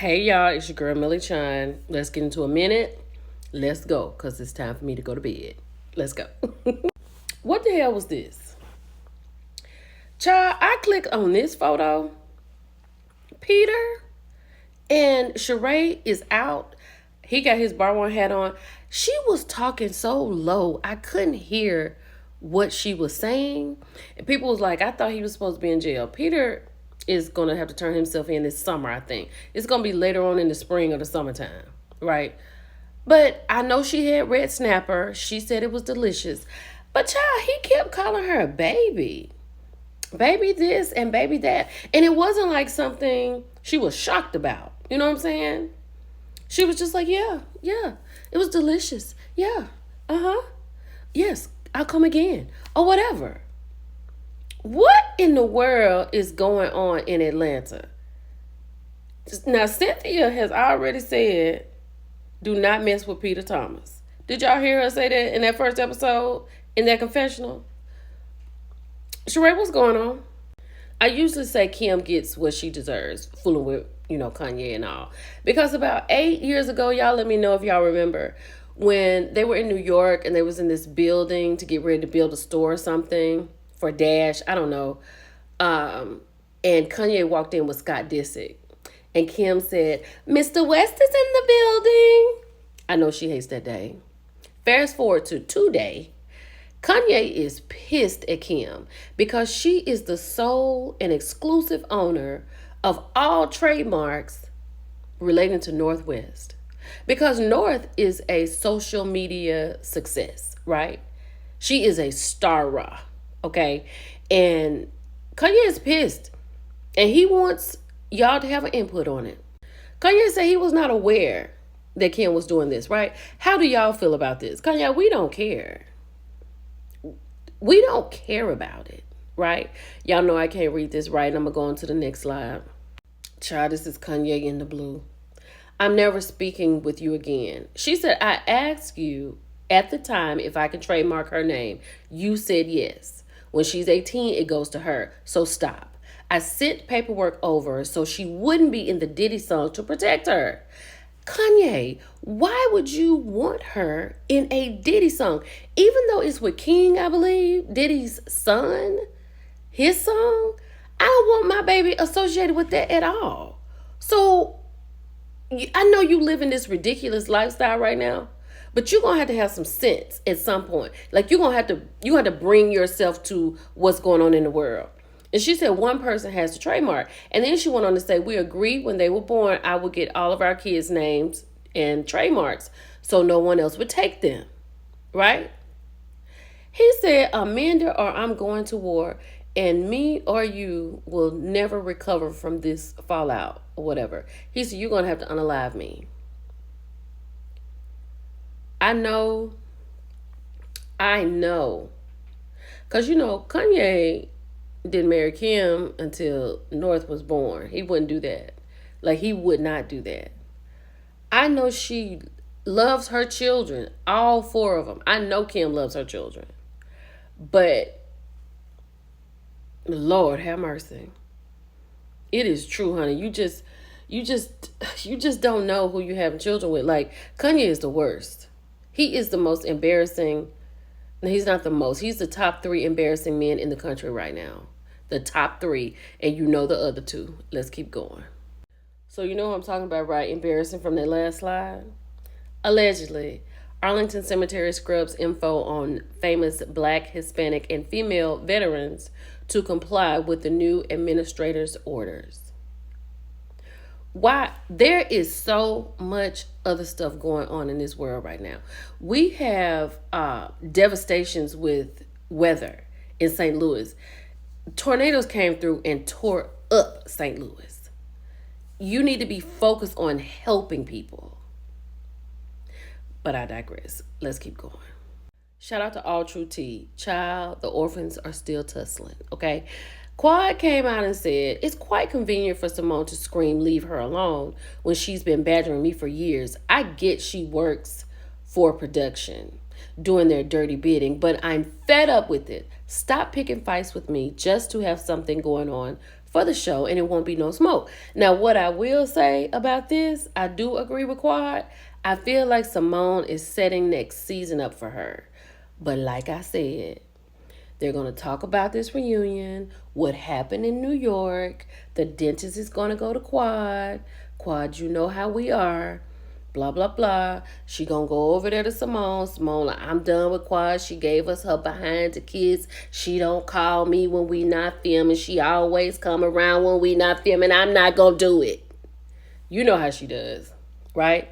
Hey y'all, it's your girl Millie Chine. Let's get into a minute. Let's go, because it's time for me to go to bed. Let's go. What the hell was this? Child, I clicked on this photo. Peter and Sheree is out. He got his bar one hat on. She was talking so low, I couldn't hear what she was saying. And people was like, I thought he was supposed to be in jail. Peter is going to have to turn himself in this summer, I think. It's going to be later on in the spring or the summertime, right? But I know she had red snapper. She said it was delicious. But child, he kept calling her a baby. Baby this and baby that. And it wasn't like something she was shocked about. You know what I'm saying? She was just like, yeah, it was delicious. Yeah, yes, I'll come again. Or whatever. What in the world is going on in Atlanta? Now, Cynthia has already said, do not mess with Peter Thomas. Did y'all hear her say that in that first episode, in that confessional? Sheree, what's going on? I usually say Kim gets what she deserves, fooling with, Kanye and all. Because about 8 years ago, y'all let me know if y'all remember, when they were in New York and they was in this building to get ready to build a store or something for Dash, I don't know. And Kanye walked in with Scott Disick. And Kim said, Mr. West is in the building. I know she hates that day. Fast forward to today. Kanye is pissed at Kim because she is the sole and exclusive owner of all trademarks relating to Northwest. Because North is a social media success, right? She is a star, okay? And Kanye is pissed. And he wants y'all to have an input on it. Kanye said he was not aware that Kim was doing this, right? How do y'all feel about this? Kanye, we don't care. We don't care about it, right? Y'all know I can't read this right. I'm going to go on to the next slide. Child, this is Kanye in the blue. I'm never speaking with you again. She said, I asked you at the time if I can trademark her name. You said yes. When she's 18, it goes to her. So stop. I sent paperwork over so she wouldn't be in the Diddy song to protect her. Kanye, why would you want her in a Diddy song? Even though it's with King, I believe, Diddy's son, his song, I don't want my baby associated with that at all. So, I know you live in this ridiculous lifestyle right now, but you're going to have some sense at some point. Like, you have to bring yourself to what's going on in the world. And she said one person has to trademark. And then she went on to say, we agreed when they were born, I would get all of our kids' names and trademarks so no one else would take them. Right? He said, Amanda or I'm going to war and me or you will never recover from this fallout or whatever. He said, you're going to have to unalive me. I know. Because, Kanye didn't marry Kim until North was born. He wouldn't do that. Like, he would not do that. I know she loves her children, all 4 of them. I know Kim loves her children. But, Lord have mercy. It is true, honey. You just don't know who you having children with. Like, Kanye is the worst. He is the most embarrassing. He's not the most. He's the top 3 embarrassing men in the country right now. The top 3, and you know the other 2. Let's keep going. So you know what I'm talking about, right? Embarrassing from that last slide. Allegedly, Arlington Cemetery scrubs info on famous Black, Hispanic, and female veterans to comply with the new administrator's orders. Why? There is so much other stuff going on in this world right now. We have devastations with weather in St. Louis. Tornadoes came through and tore up St. Louis. You need to be focused on helping people. But I digress. Let's keep going. Shout out to All True Tea. Child, the orphans are still tussling, okay? Quad came out and said, it's quite convenient for Simone to scream, leave her alone, when she's been badgering me for years. I get she works for production, doing their dirty bidding, but I'm fed up with it. Stop picking fights with me just to have something going on for the show, and it won't be no smoke. Now, what I will say about this, I do agree with Quad. I feel like Simone is setting next season up for her. But like I said, they're going to talk about this reunion, what happened in New York. The dentist is going to go to Quad. Quad, you know how we are. Blah, blah, blah. She going to go over there to Simone. Simone, like, I'm done with Quad. She gave us her behind the kids. She don't call me when we not filming. She always come around when we not filming. I'm not going to do it. You know how she does, right?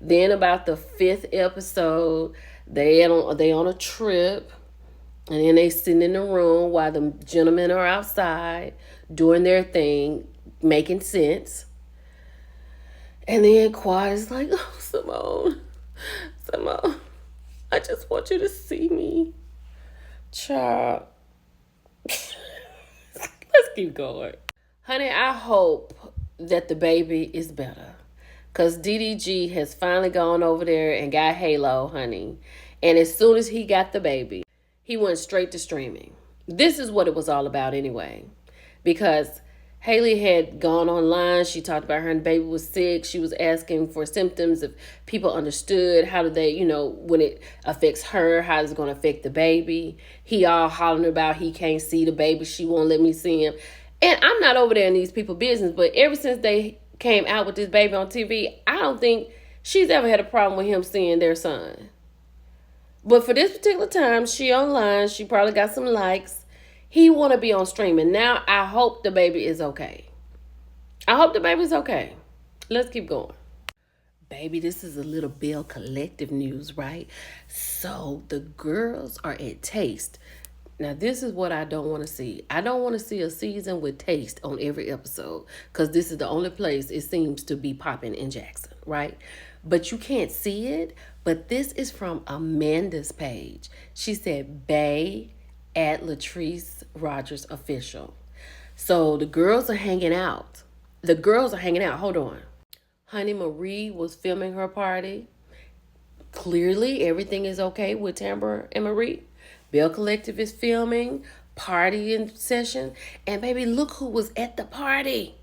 Then about the 5th episode, they on a trip. And then they sitting in the room while the gentlemen are outside doing their thing, making sense. And then Quad is like, oh, Simone, I just want you to see me. Child. Let's keep going. Honey, I hope that the baby is better. Because DDG has finally gone over there and got Halo, honey. And as soon as he got the baby, he went straight to streaming. This is what it was all about anyway. Because Haley had gone online. She talked about her and the baby was sick. She was asking for symptoms if people understood. How do they, when it affects her, how is it going to affect the baby? He all hollering about he can't see the baby. She won't let me see him. And I'm not over there in these people's business, but ever since they came out with this baby on TV, I don't think she's ever had a problem with him seeing their son. But for this particular time, she online. She probably got some likes. He want to be on streaming. Now, I hope the baby is okay. I hope the baby's okay. Let's keep going. Baby, this is a little Belle Collective news, right? So, the girls are at Taste. Now, this is what I don't want to see. I don't want to see a season with Taste on every episode. Because this is the only place it seems to be popping in Jackson, right? But you can't see it. But this is from Amanda's page. She said, Bae at Latrice Rogers Official. So the girls are hanging out. Hold on. Honey Marie was filming her party. Clearly, everything is okay with Tambra and Marie. Belle Collective is filming, partying session. And baby, look who was at the party.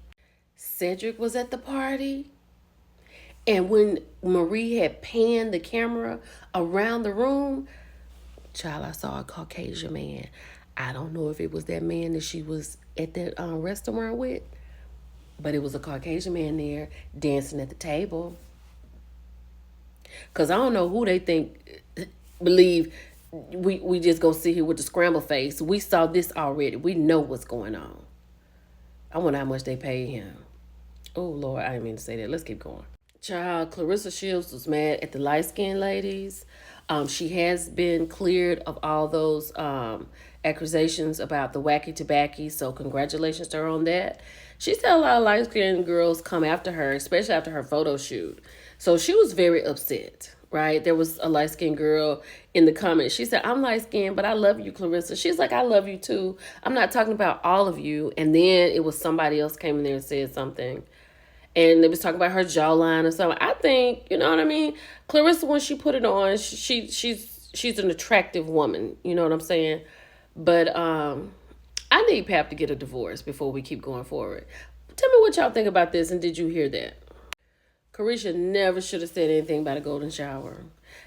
Cedric was at the party. And when Marie had panned the camera around the room, child, I saw a Caucasian man. I don't know if it was that man that she was at that restaurant with, but it was a Caucasian man there dancing at the table. Because I don't know who they believe we just go sit here with the scramble face. We saw this already. We know what's going on. I wonder how much they paid him. Oh, Lord, I didn't mean to say that. Let's keep going. Child, Claressa Shields was mad at the light-skinned ladies. She has been cleared of all those accusations about the wacky tobacco, so congratulations to her on that. She said a lot of light-skinned girls come after her, especially after her photo shoot. So she was very upset, right? There was a light-skinned girl in the comments. She said, I'm light-skinned, but I love you, Claressa. She's like, I love you too. I'm not talking about all of you. And then it was somebody else came in there and said something. And they was talking about her jawline or something. I think, you know what I mean? Claressa, when she put it on, she's an attractive woman. You know what I'm saying? But I need Pap to get a divorce before we keep going forward. Tell me what y'all think about this, and did you hear that? Carisha never should have said anything about a golden shower.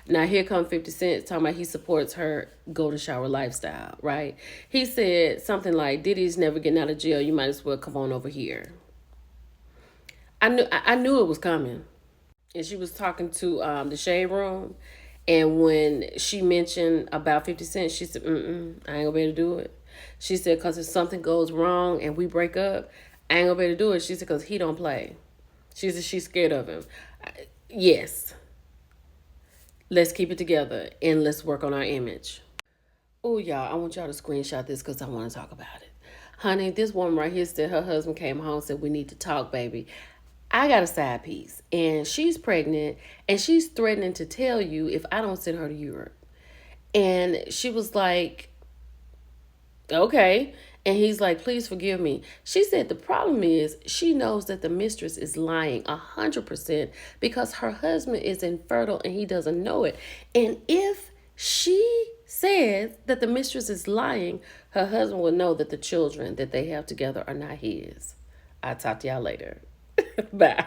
Now, here come 50 Cent talking about he supports her golden shower lifestyle, right? He said something like, Diddy's never getting out of jail. You might as well come on over here. I knew it was coming. And she was talking to the Shade Room. And when she mentioned about 50 Cent, she said, I ain't gonna be able to do it. She said, because if something goes wrong and we break up, I ain't gonna be able to do it. She said, because he don't play. She said she's scared of him. Yes. Let's keep it together and let's work on our image. Oh, y'all, I want y'all to screenshot this because I want to talk about it. Honey, this woman right here said her husband came home and said, we need to talk, baby. I got a side piece, and she's pregnant, and she's threatening to tell you if I don't send her to Europe. And she was like, okay. And he's like, please forgive me. She said the problem is she knows that the mistress is lying 100% because her husband is infertile and he doesn't know it. And if she says that the mistress is lying, her husband will know that the children that they have together are not his. I'll talk to y'all later. Bye.